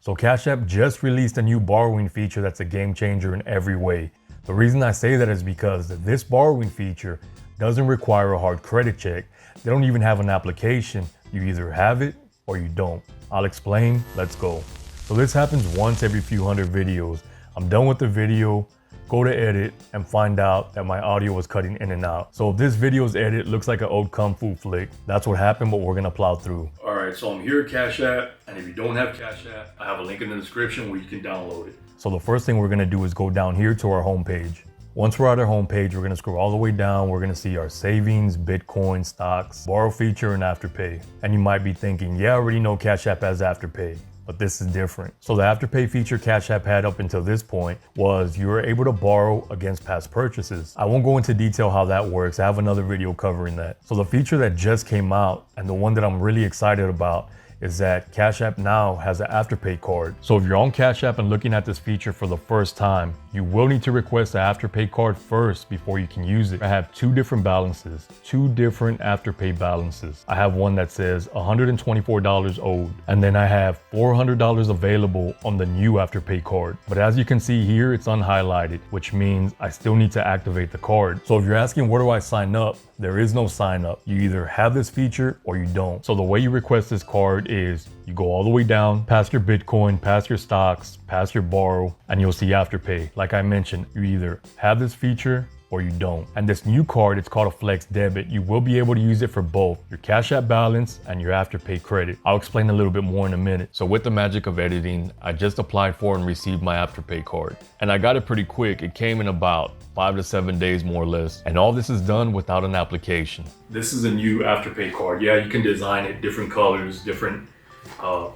So Cash App just released a new borrowing feature that's a game changer in every way. The reason I say that is because this borrowing feature doesn't require a hard credit check. They don't even have an application. You either have it or you don't. I'll explain, let's go. So this happens once every few hundred videos. I'm done with the video, go to edit and find out that my audio was cutting in and out. So if this video's edit looks like an old kung fu flick, that's what happened, but we're gonna plow through. All right, so I'm here at Cash App, and if you don't have Cash App, I have a link in the description where you can download it. So the first thing we're gonna do is go down here to our homepage. Once we're at our homepage, we're gonna scroll all the way down. We're gonna see our savings, Bitcoin, stocks, borrow feature, and Afterpay. And you might be thinking, yeah, I already know Cash App has Afterpay, but this is different. So the Afterpay feature Cash App had up until this point was you were able to borrow against past purchases. I won't go into detail how that works. I have another video covering that. So the feature that just came out, and the one that I'm really excited about, is that Cash App now has an Afterpay card. So if you're on Cash App and looking at this feature for the first time, you will need to request an Afterpay card first before you can use it. I have two different balances, two different Afterpay balances. I have one that says $124 owed, and then I have $400 available on the new Afterpay card. But as you can see here, it's unhighlighted, which means I still need to activate the card. So if you're asking where do I sign up, there is no sign up. You either have this feature or you don't. So the way you request this card is you go all the way down, past your Bitcoin, past your stocks, past your borrow, and you'll see Afterpay. Like I mentioned, you either have this feature or you don't. And this new card, it's called a Flex Debit. You will be able to use it for both your Cash App balance and your Afterpay credit. I'll explain a little bit more in a minute. So with the magic of editing, I just applied for and received my Afterpay card. And I got it pretty quick. It came in about 5 to 7 days, more or less. And all this is done without an application. This is a new Afterpay card. Yeah, you can design it, different colors, different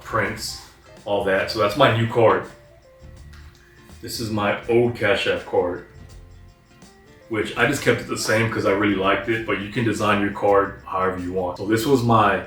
prints, all that. So that's my new card. This is my old Cash App card, which I just kept it the same because I really liked it, but you can design your card however you want. So this was my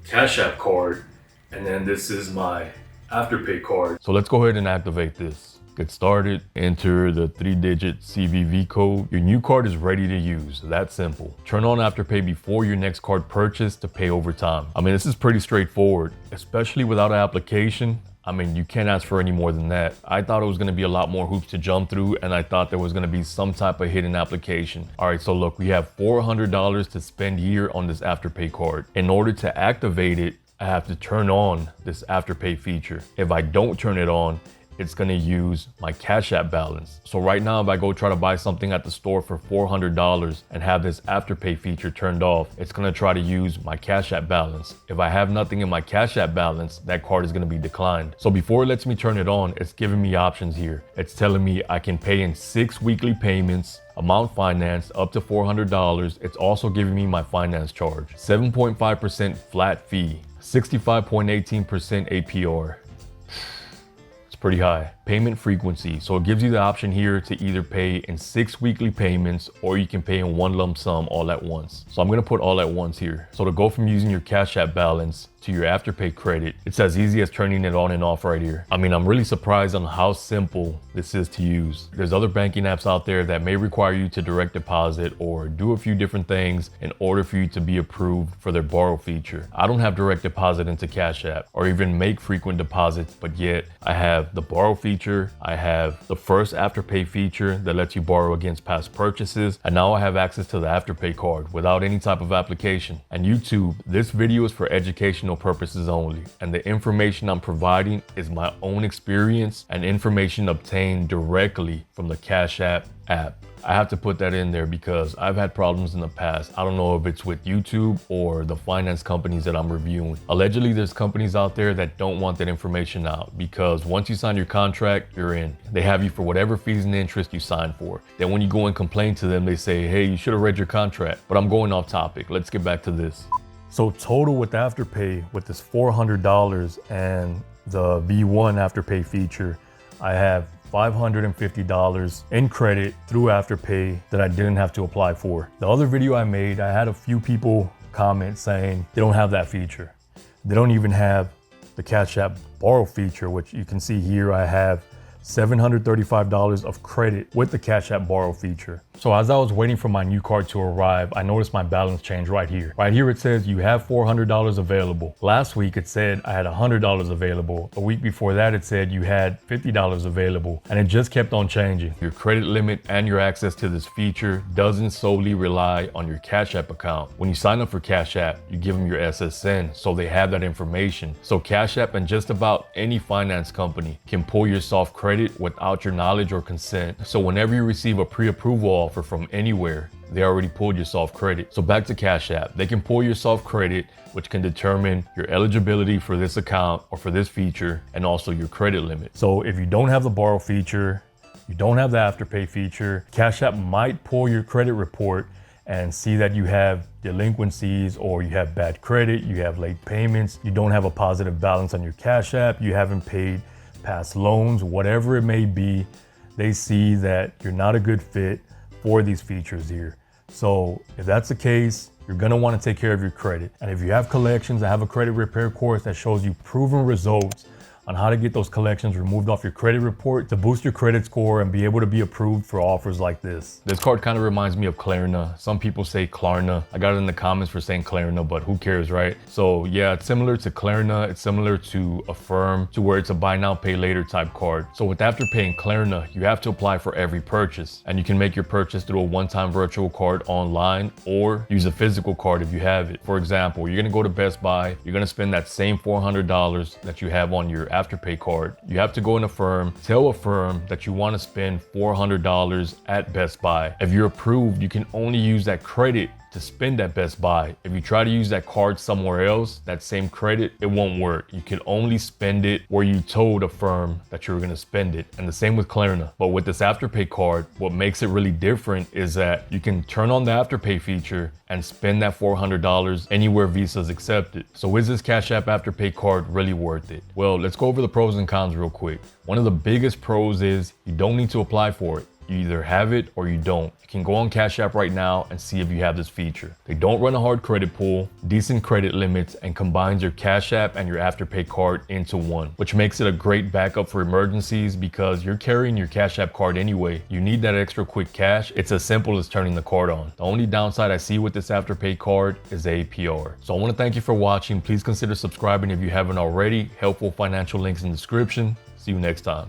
Cash App card, and then this is my Afterpay card. So let's go ahead and activate this. Get started, enter the 3-digit CVV code. Your new card is ready to use, that's simple. Turn on Afterpay before your next card purchase to pay over time. I mean, this is pretty straightforward, especially without an application. I mean, you can't ask for any more than that. I thought it was gonna be a lot more hoops to jump through, and I thought there was gonna be some type of hidden application. All right, so look, we have $400 to spend here on this Afterpay card. In order to activate it, I have to turn on this Afterpay feature. If I don't turn it on, it's gonna use my Cash App balance. So right now, if I go try to buy something at the store for $400 and have this Afterpay feature turned off, it's gonna try to use my Cash App balance. If I have nothing in my Cash App balance, that card is gonna be declined. So before it lets me turn it on, it's giving me options here. It's telling me I can pay in 6 weekly payments, amount financed up to $400. It's also giving me my finance charge, 7.5% flat fee, 65.18% APR. Pretty high. Payment frequency. So it gives you the option here to either pay in 6 weekly payments or you can pay in one lump sum all at once. So I'm going to put all at once here. So to go from using your Cash App balance to your Afterpay credit, it's as easy as turning it on and off right here. I mean, I'm really surprised on how simple this is to use. There's other banking apps out there that may require you to direct deposit or do a few different things in order for you to be approved for their borrow feature. I don't have direct deposit into Cash App or even make frequent deposits, but yet I have the borrow feature. I have the first Afterpay feature that lets you borrow against past purchases. And now I have access to the Afterpay card without any type of application. And YouTube, this video is for educational purposes only. And the information I'm providing is my own experience and information obtained directly from the Cash App app. I have to put that in there because I've had problems in the past. I don't know if it's with YouTube or the finance companies that I'm reviewing. Allegedly, there's companies out there that don't want that information out because once you sign your contract, you're in. They have you for whatever fees and interest you signed for. Then when you go and complain to them, they say, hey, you should have read your contract. But I'm going off topic. Let's get back to this. So total with Afterpay, with this $400 and the V1 Afterpay feature, I have $550 in credit through Afterpay that I didn't have to apply for. The other video I made, I had a few people comment saying they don't have that feature. They don't even have the Cash App borrow feature, which you can see here. I have $735 of credit with the Cash App Borrow feature. So as I was waiting for my new card to arrive, I noticed my balance change right here. Right here it says you have $400 available. Last week it said I had $100 available. A week before that it said you had $50 available, and it just kept on changing. Your credit limit and your access to this feature doesn't solely rely on your Cash App account. When you sign up for Cash App, you give them your SSN so they have that information. So Cash App and just about any finance company can pull your soft credit without your knowledge or consent. So whenever you receive a pre-approval offer from anywhere, they already pulled your soft credit. So back to Cash App, they can pull your soft credit, which can determine your eligibility for this account or for this feature, and also your credit limit. So if you don't have the borrow feature, you don't have the Afterpay feature, Cash App might pull your credit report and see that you have delinquencies, or you have bad credit, you have late payments, you don't have a positive balance on your Cash App, you haven't paid past loans, whatever it may be. They see that you're not a good fit for these features here. So if that's the case, you're gonna wanna take care of your credit. And if you have collections, I have a credit repair course that shows you proven results on how to get those collections removed off your credit report to boost your credit score and be able to be approved for offers like this. This card kind of reminds me of Klarna. Some people say Klarna. I got it in the comments for saying Klarna, but who cares, right? So yeah, it's similar to Klarna. It's similar to Affirm, to where it's a buy now, pay later type card. So with Afterpay and Klarna, you have to apply for every purchase, and you can make your purchase through a one-time virtual card online or use a physical card if you have it. For example, you're gonna go to Best Buy, you're gonna spend that same $400 that you have on your Afterpay card. You have to go in Affirm, tell Affirm that you want to spend $400 at Best Buy. If you're approved, you can only use that credit to spend at Best Buy. If you try to use that card somewhere else, that same credit, it won't work. You can only spend it where you told Affirm that you were gonna spend it. And the same with Klarna. But with this Afterpay card, what makes it really different is that you can turn on the Afterpay feature and spend that $400 anywhere Visa's accepted. So is this Cash App Afterpay card really worth it? Well, let's go over the pros and cons real quick. One of the biggest pros is you don't need to apply for it. You either have it or you don't. You can go on Cash App right now and see if you have this feature. They don't run a hard credit pull, decent credit limits, and combines your Cash App and your Afterpay card into one, which makes it a great backup for emergencies because you're carrying your Cash App card anyway. You need that extra quick cash. It's as simple as turning the card on. The only downside I see with this Afterpay card is the APR. So I want to thank you for watching. Please consider subscribing if you haven't already. Helpful financial links in the description. See you next time.